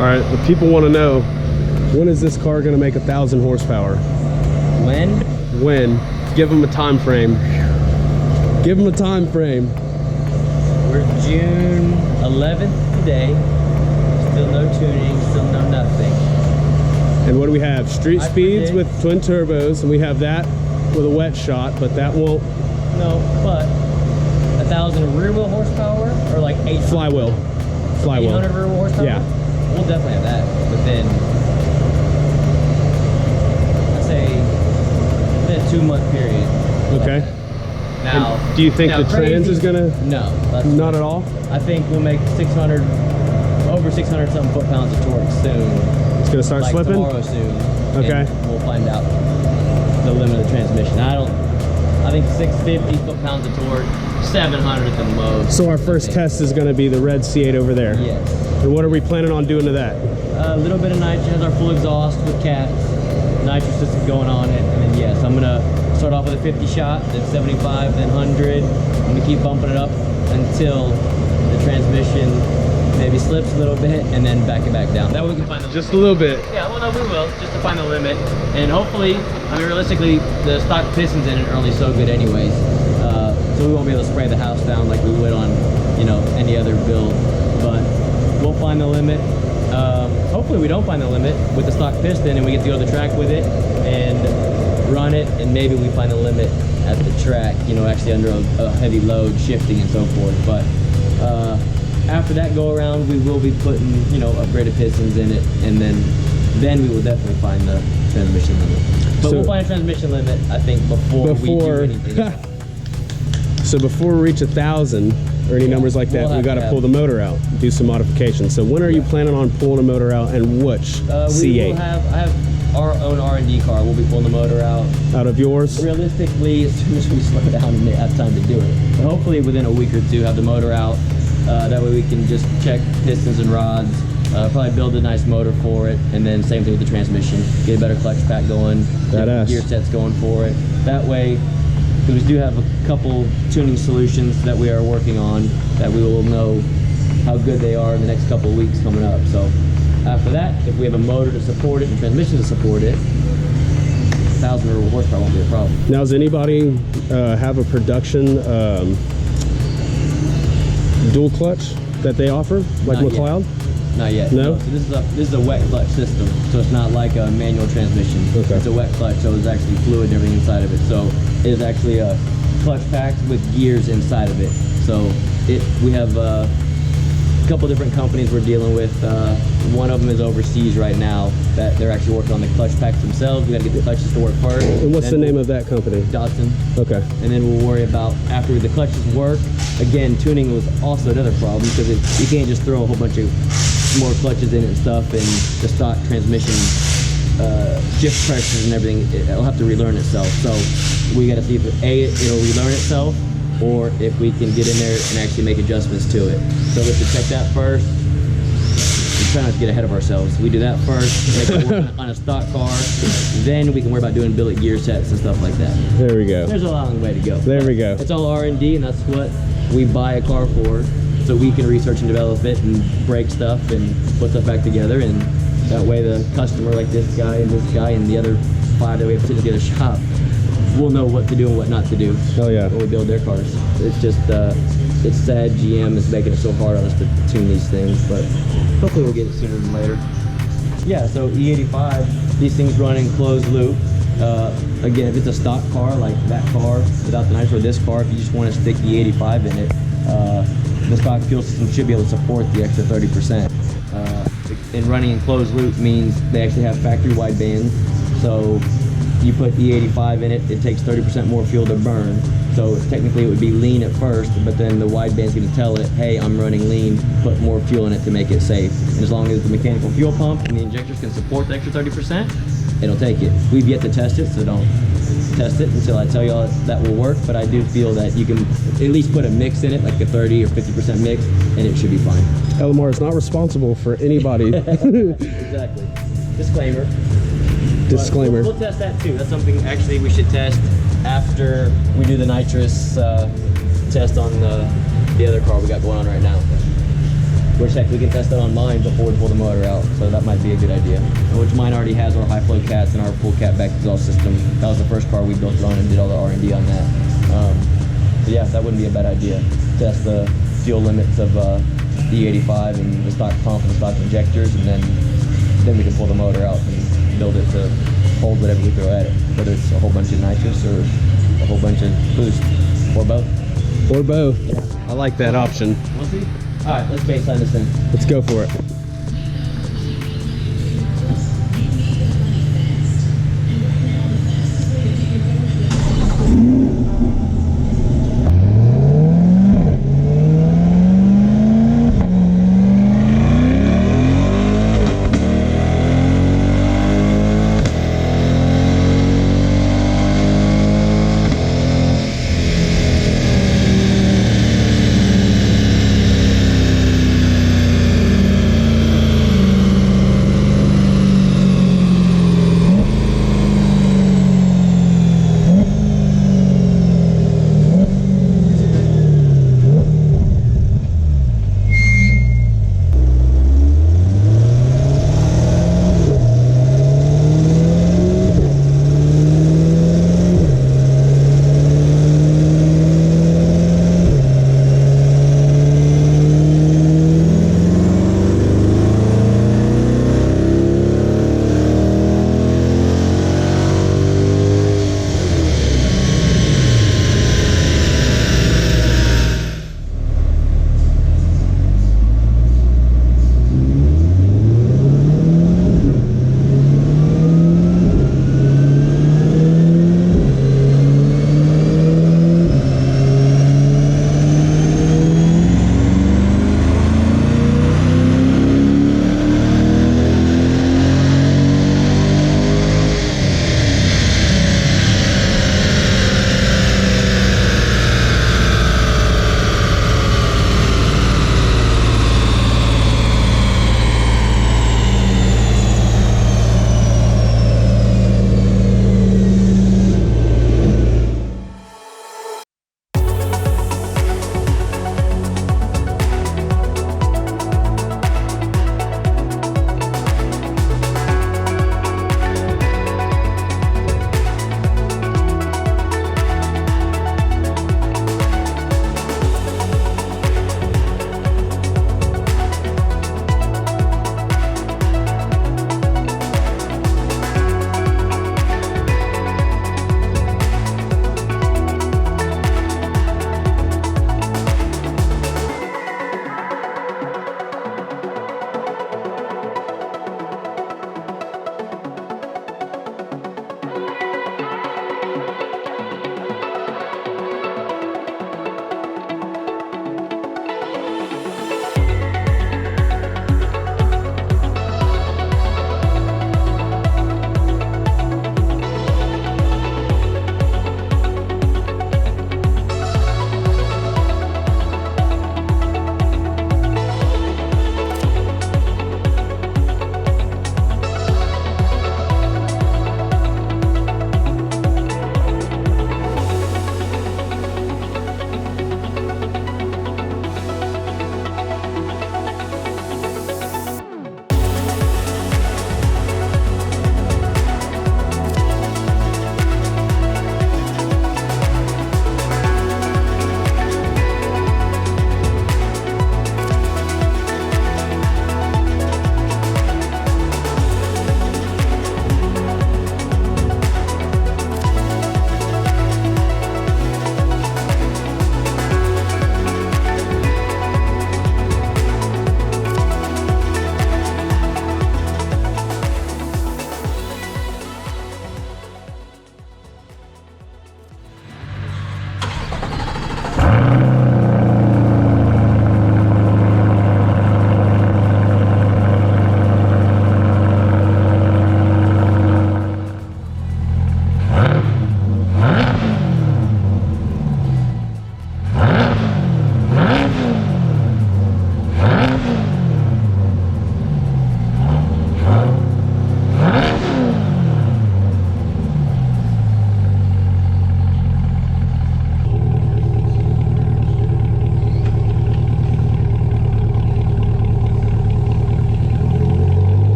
All right, the people want to know, when is this car going to make 1,000 horsepower? When? When? Give them a time frame. Give them a time frame. We're June 11th today. Still no tuning, still no nothing. And what do we have? Street speeds with twin turbos, and we have that with a wet shot, but that won't. No, but 1,000 rear wheel horsepower or like 800? Flywheel. 800 rear wheel horsepower? Yeah. We'll definitely have that within, I'd say, within a 2-month period. Okay. Now, and do you think the trans is gonna? No, not at all. I think we'll make 600, over 600 something foot-pounds of torque soon. It's gonna start like slipping tomorrow soon. Okay. And we'll find out the limit of the transmission. I think 650 foot-pounds of torque, 700 at the most. So our first test is gonna be the red C8 over there. Yes. And what are we planning on doing to that? A little bit of nitrous, has our full exhaust with cats, nitrous system going on it, and then yes, I'm gonna start off with a 50 shot, then 75, then 100. I'm gonna keep bumping it up until the transmission maybe slips a little bit, and then back it back down. That way we can find the limit. Just a little bit. Yeah, well, no, we will, just to find the limit, and hopefully, I mean, realistically, the stock pistons in it are only so good anyways, so we won't be able to spray the house down like we would on, you know, any other build, but we'll find the limit. Hopefully we don't find the limit with the stock piston and we get to go to the track with it and run it, and maybe we find the limit at the track, you know, actually under a heavy load, shifting and so forth. But after that go around, we will be putting, you know, upgraded pistons in it, and then we will definitely find the transmission limit. But So, we'll find a transmission limit, I think, before we do anything. So before we reach 1,000 or any numbers like that, we got to pull the motor out, do some modifications. So when are you planning on pulling a motor out, and which C8? I have our own R&D car. We'll be pulling the motor out. Out of yours? Realistically, as soon as we slow down and have time to do it. But hopefully within a week or two, have the motor out. That way we can just check pistons and rods, probably build a nice motor for it, and then same thing with the transmission. Get a better clutch pack going, Badass. gear sets going for it. That way, because we do have a couple tuning solutions that we are working on that we will know how good they are in the next couple of weeks coming up. So after that, if we have a motor to support it and transmission to support it, 1,000 horsepower won't be a problem. Now, does anybody have a production dual clutch that they offer, like Not McLeod? Yet. Not yet. No? So this is a wet clutch system, so it's not like a manual transmission. Okay. It's a wet clutch, so there's actually fluid and everything inside of it. So it is actually a clutch pack with gears inside of it. So we have a couple different companies we're dealing with. One of them is overseas right now. That they're actually working on the clutch packs themselves. We got to get the clutches to work first. And what's the name of that company? Dodson. Okay. And then we'll worry about after the clutches work. Again, tuning was also another problem because you can't just throw a whole bunch of more clutches in it and stuff, and the stock transmission shift pressures and everything, it'll have to relearn itself. So we got to see if it'll relearn itself, or if we can get in there and actually make adjustments to it. So let's check that first. We try not to get ahead of ourselves. We do that first, make it work on a stock car, then we can worry about doing billet gear sets and stuff like that. There we go. There's a long way to go. There we go. It's all R&D, and that's what we buy a car for, so we can research and develop it and break stuff and put stuff back together, and that way the customer, like this guy and the other 5 that we have to get a shop, will know what to do and what not to do. Oh yeah. When we build their cars. It's just it's sad GM is making it so hard on us to tune these things, but hopefully we'll get it sooner than later. Yeah, so E85, these things run in closed loop. Again, if it's a stock car like that car without the nitro, this car, if you just want to stick E85 in it, the stock fuel system should be able to support the extra 30%. And running in closed loop means they actually have factory wide bands. So you put E85 in it, it takes 30% more fuel to burn. So technically it would be lean at first, but then the wide band's going to tell it, hey, I'm running lean, put more fuel in it to make it safe. And as long as the mechanical fuel pump and the injectors can support the extra 30%, it'll take it. We've yet to test it, so don't test it until I tell y'all that will work, but I do feel that you can at least put a mix in it, like a 30 or 50% mix, and it should be fine. Elamar is not responsible for anybody. Exactly. Disclaimer. Disclaimer. We'll test that too. That's something actually we should test after we do the nitrous test on the other car we got going on right now. Which heck, we can test it on mine before we pull the motor out, so that might be a good idea. Which mine already has our high flow cats and our full cat back exhaust system. That was the first car we built it on and did all the R&D on that. So yeah, that wouldn't be a bad idea. Test the fuel limits of the E85 and the stock pump and the stock injectors, and then we can pull the motor out and build it to hold whatever we throw at it, whether it's a whole bunch of nitrous or a whole bunch of boost, or both. Or both. I like that option. We'll see. All right, let's baseline this thing. Let's go for it.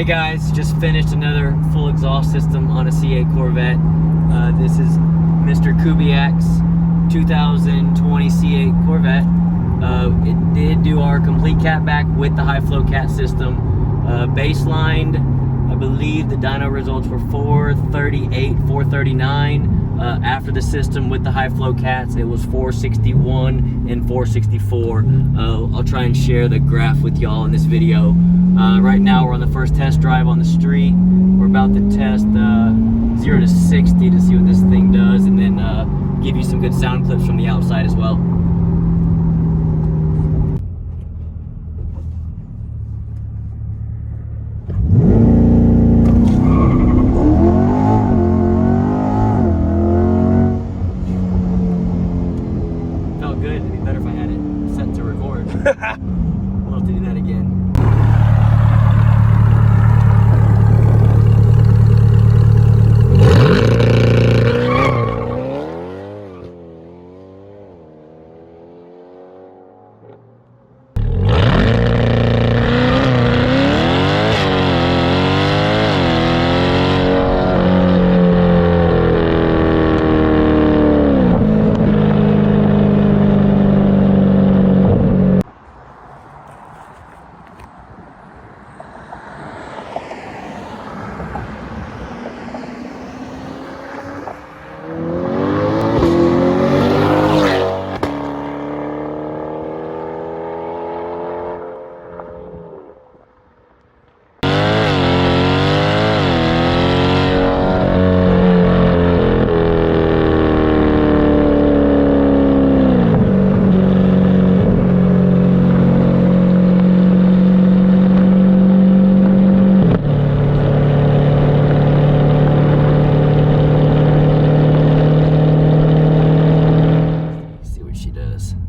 Hey guys, just finished another full exhaust system on a C8 Corvette. This is Mr. Kubiak's 2020 C8 Corvette. It did do our complete catback with the high flow cat system. Baselined, I believe the dyno results were 438, 439. After the system with the high flow cats, it was 461 and 464. I'll try and share the graph with y'all in this video. Right now we're on the first test drive on the street. We're about to test 0 to 60 to see what this thing does, and then give you some good sound clips from the outside as well. Felt good. It'd be better if I had it set to record. We'll have to do that again.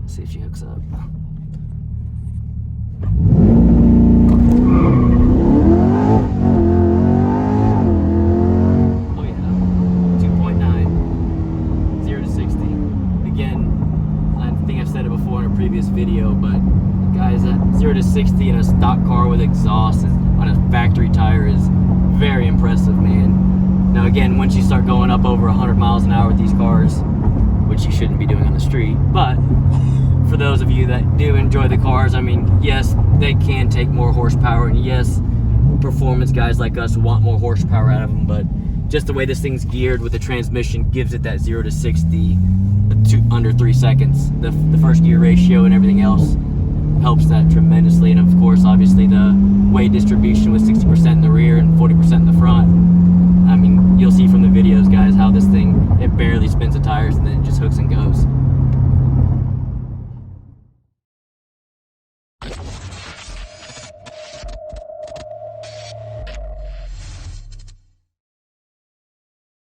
See if she hooks up. Oh yeah, 2.9, 0 to 60. Again, I think I've said it before in a previous video, but guys, that 0 to 60 in a stock car with exhaust on a factory tire is very impressive, man. Now again, once you start going up over 100 miles an hour with these cars, which you shouldn't be doing on the street, but for those of you that do enjoy the cars, I mean, yes, they can take more horsepower, and yes, performance guys like us want more horsepower out of them, but just the way this thing's geared with the transmission gives it that 0 to 60 under 3 seconds. The first gear ratio and everything else helps that tremendously, and of course, obviously, the weight distribution with 60% in the rear and 40% in the front. I mean, you'll see from the videos, guys, how this thing, it barely spins the tires, and